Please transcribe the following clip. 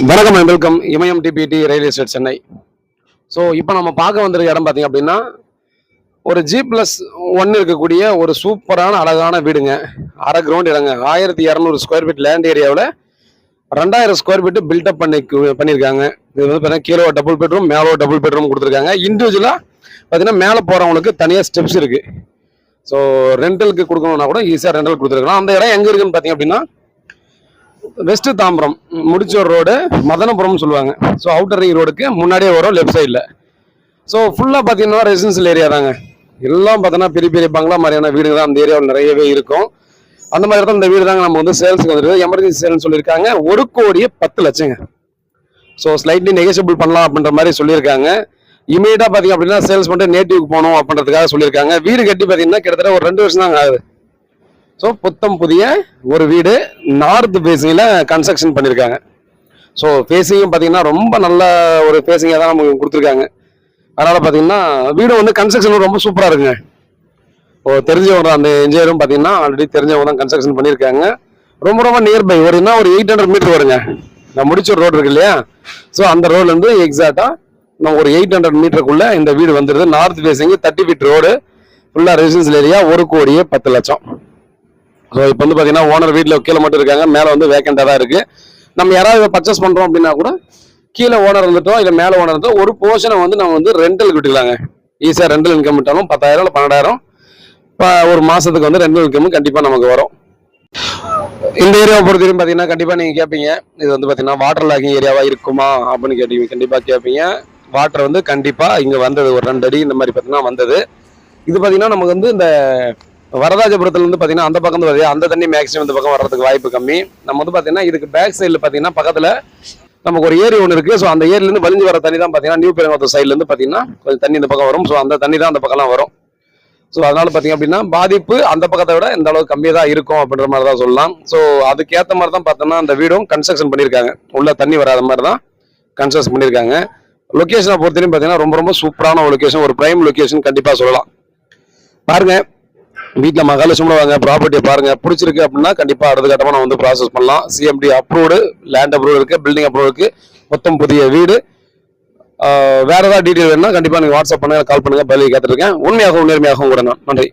வணக்கம் and welcome Imayam DBT railway estate Chennai. So இப்போ நம்ம பார்க்க வந்திருக்க இடம் பார்த்தீங்க அப்படின்னா ஒரு G+1 இருக்கக்கூடிய ஒரு சூப்பரான அழகான வீடுங்க. அரை கிரவுண்ட் இடங்க, 1200 ஸ்கொயர் ஃபீட் லேண்ட் ஏரியாவில் 2000 ஸ்கொயர் ஃபீட்டு பில்டப் பண்ணியிருக்காங்க. இது வந்து பார்த்தீங்கன்னா கீழே டபுள் பெட்ரூம், மேலே டபுள் பெட்ரூம் கொடுத்துருக்காங்க. இண்டிவிஜுவலாக பார்த்தீங்கன்னா மேலே போகிறவங்களுக்கு தனியாக ஸ்டெப்ஸ் இருக்குது. ஸோ ரெண்டலுக்கு கொடுக்கணும்னா கூட ஈஸியாக ரெண்டல் கொடுத்துருக்கலாம். அந்த இடம் எங்கே இருக்குன்னு பார்த்தீங்க அப்படின்னா வெஸ்ட் தாம்பரம் முடிச்சூர் ரோடு மதனபுரம் சொல்லுவாங்க. ஸோ அவுட்டர் ரிங் ரோடுக்கு முன்னாடியே வரும் லெஃப்ட் சைடில். ஸோ ஃபுல்லாக பார்த்தீங்கன்னா ரெசிடென்சியல் ஏரியா தாங்க. எல்லாம் பார்த்தீங்கன்னா பெரிய பெரிய பங்களா மாதிரியான வீடு தான் அந்த ஏரியாவில் நிறையவே இருக்கும். அந்த மாதிரி தான் இந்த வீடு தாங்க நம்ம வந்து சேல்ஸுக்கு வந்துருக்கு. எமர்ஜென்சி சேல்னு சொல்லியிருக்காங்க. 1,10,00,000. ஸோ ஸ்லைட்லி நெகோசியபிள் பண்ணலாம் அப்படின்ற மாதிரி சொல்லியிருக்காங்க. இமீடியட்டாக பார்த்தீங்க அப்படின்னா சேல்ஸ் பண்ணிட்டு நேட்டிவ்க்கு போகணும் அப்படின்றதுக்காக சொல்லியிருக்காங்க. வீடு கட்டி பார்த்தீங்கன்னா கிட்டத்தட்ட ஒரு 2 வருஷம் தாங்க ஆகுது. ஸோ புத்தம் புதிய ஒரு வீடு நார்த் ஃபேஸிங்கில் கன்ஸ்ட்ரக்ஷன் பண்ணியிருக்காங்க. ஸோ ஃபேஸிங்கும் பார்த்தீங்கன்னா ரொம்ப நல்ல ஒரு ஃபேஸிங்காக தான் நமக்கு கொடுத்துருக்காங்க. அதனால் பார்த்தீங்கன்னா வீடு வந்து கன்ஸ்ட்ரக்ஷன் ரொம்ப சூப்பராக இருக்குங்க. தெரிஞ்சவங்க அந்த இன்ஜினியரும் பார்த்தீங்கன்னா ஆல்ரெடி தெரிஞ்சவங்க தான் கன்ஸ்ட்ரக்ஷன் பண்ணியிருக்காங்க. ரொம்ப ரொம்ப நியர்பை ஒரு 800 மீட்டர் வருங்க. நான் முடிச்ச ரோடு இருக்கு இல்லையா, ஸோ அந்த ரோட்லேருந்து எக்ஸாக்டாக நம்ம ஒரு 800 மீட்டருக்குள்ளே இந்த வீடு வந்துடுது. நார்த் ஃபேஸிங்கு 30 ஃபீட் ரோடு, ஃபுல்லாக ரெசிடென்சியல் ஏரியா, 1,10,00,000. ஸோ இப்போ வந்து பார்த்தீங்கன்னா ஓனர் வீட்டில் கீழே மட்டும் இருக்காங்க, மேலே வந்து வேக்கண்டாக தான் இருக்குது. நம்ம யாராவது பர்ச்சேஸ் பண்ணுறோம் அப்படின்னா கூட கீழே ஓனர் இருந்துட்டோம் இல்லை மேலே ஓனர் இருந்தோம் ஒரு போர்ஷனை வந்து நம்ம வந்து ரெண்டல் விட்டுக்கலாங்க. ஈஸியாக ரெண்டல் இன்கம் விட்டாலும் 10,000 இல்லை 12,000 ஒரு மாதத்துக்கு வந்து ரெண்டல் இன்கம் கண்டிப்பாக நமக்கு வரும். இந்த ஏரியாவை பொறுத்தவரைக்கும் பார்த்தீங்கன்னா கண்டிப்பாக நீங்கள் கேட்பீங்க, இது வந்து பார்த்தீங்கன்னா வாட்டர் லாகிங் ஏரியாவாக இருக்குமா அப்படின்னு கேட்டீங்க. கண்டிப்பாக கேட்பீங்க. வாட்டர் வந்து கண்டிப்பாக இங்கே வந்தது ஒரு 2 அடி இந்த மாதிரி பார்த்தீங்கன்னா வந்தது. இது பார்த்தீங்கன்னா நமக்கு வந்து இந்த வரதாஜபுரத்துல இருந்து பார்த்தீங்கன்னா அந்த பக்கம் வருது, அந்த தண்ணி மேக்ஸிமம் இந்த பக்கம் வர்றதுக்கு வாய்ப்பு கம்மி. நம்ம வந்து பார்த்தீங்கன்னா இதுக்கு பேக் சைடில் பார்த்தீங்கன்னா பக்கத்தில் நமக்கு ஒரு ஏரி ஒன்று இருக்குது. ஸோ அந்த ஏரியிலேருந்து வலிஞ்சு வர தண்ணி தான் பார்த்தீங்கன்னா நியூ பெருங்குளத்தூர் சைட்லேருந்து பார்த்தீங்கன்னா கொஞ்சம் தண்ணி இந்த பக்கம் வரும். ஸோ அந்த தண்ணி தான் அந்த பக்கம்லாம் வரும். ஸோ அதனால பார்த்தீங்க அப்படின்னா பாதிப்பு அந்த பக்கத்தை விட இந்த அளவுக்கு கம்மியாக தான் இருக்கும் அப்படின்ற மாதிரி தான் சொல்லலாம். ஸோ அதுக்கேற்ற மாதிரி தான் பார்த்தோம்னா அந்த வீடும் கன்ஸ்ட்ரக்ஷன் பண்ணியிருக்காங்க. உள்ள தண்ணி வராத மாதிரி தான் கன்ஸ்ட்ரக்ஷன் பண்ணியிருக்காங்க. லொக்கேஷனை பொறுத்தவரைக்கும் பார்த்தீங்கன்னா ரொம்ப ரொம்ப சூப்பரான ஒரு லொக்கேஷன், ஒரு பிரைம் லொக்கேஷன் கண்டிப்பாக சொல்லலாம். பாருங்க, வீட்டில் மகாலட்சுமி வாங்க, ப்ராப்பர்ட்டியை பாருங்க, பிடிச்சிருக்கு அப்படின்னா கண்டிப்பாக அடுத்த கட்டமாக நம்ம வந்து ப்ராசஸ் பண்ணலாம். சிஎம்டி அப்ரூவ்டு, லேண்ட் அப்ரூவ் இருக்குது, பில்டிங் அப்ரூவ் இருக்குது, மொத்தம் புதிய வீடு. வேற ஏதாவது டீட்டெயில் வேணும்னா கண்டிப்பாக நீங்கள் வாட்ஸ்அப் பண்ணுங்க, கால் பண்ணுங்க, பதில் கேட்டுருக்கேன். உண்மையாகவும் நேர்மையாகவும் கூட. நன்றி.